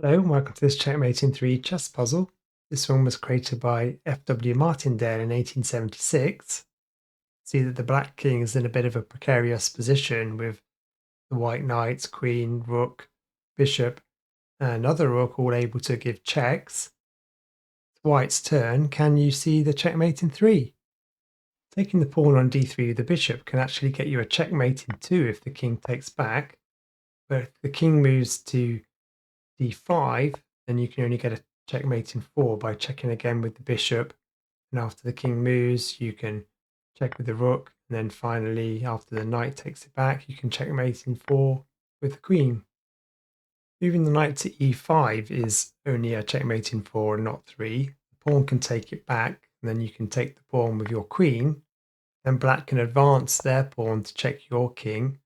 Hello, and welcome to this Checkmate in 3 chess puzzle. This one was created by F W Martindale in 1876. See that the black king is in a bit of a precarious position with the white knight, queen, rook, bishop, and other rook all able to give checks. It's white's turn. Can you see the checkmate in 3? Taking the pawn on d3 with the bishop can actually get you a checkmate in 2 if the king takes back. But if the king moves to d5, then you can only get a checkmate in 4 by checking again with the bishop. And after the king moves, you can check with the rook. And then finally, after the knight takes it back, you can checkmate in 4 with the queen. Moving the knight to e5 is only a checkmate in 4 and not 3. The pawn can take it back, and then you can take the pawn with your queen. Then black can advance their pawn to check your king.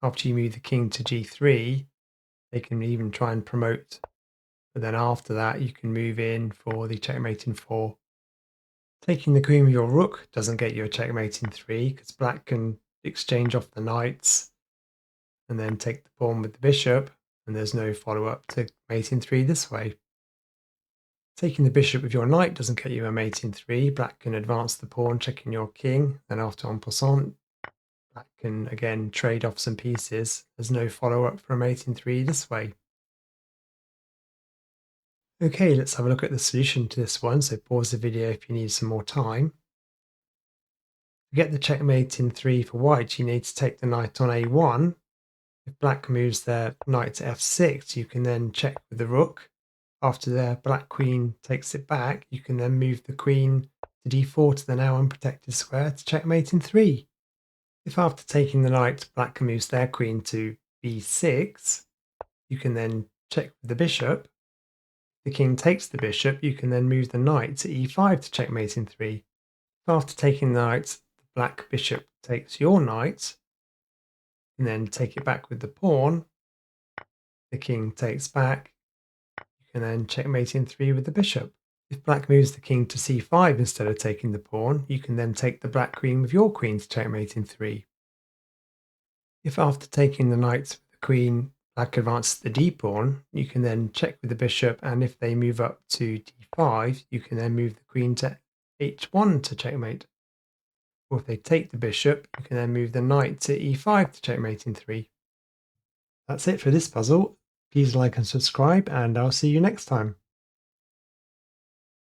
After you move the king to g3, they can even try and promote, but then after that you can move in for the checkmate in 4. Taking the queen with your rook doesn't get you a checkmate in 3 because black can exchange off the knights and then take the pawn with the bishop, and there's no follow-up to mate in 3 this way. Taking the bishop with your knight doesn't get you a mate in 3. Black can advance the pawn, checking your king, then after en passant, black can again trade off some pieces. There's no follow-up for a mate in 3 this way. Okay, let's have a look at the solution to this one. So pause the video if you need some more time. To get the checkmate in 3 for white, you need to take the knight on a1. If black moves their knight to f6, you can then check with the rook. After their black queen takes it back, you can then move the queen to d4 to the now unprotected square to checkmate in 3. If after taking the knight, black moves their queen to b6, you can then check with the bishop. The king takes the bishop, you can then move the knight to e5 to checkmate in 3. After taking the knight, the black bishop takes your knight, and then take it back with the pawn. The king takes back. You can then checkmate in 3 with the bishop. If black moves the king to c5 instead of taking the pawn, you can then take the black queen with your queen to checkmate in 3. If after taking the knight with the queen, black advances the d-pawn, you can then check with the bishop, and if they move up to d5, you can then move the queen to h1 to checkmate. Or if they take the bishop, you can then move the knight to e5 to checkmate in 3. That's it for this puzzle. Please like and subscribe, and I'll see you next time.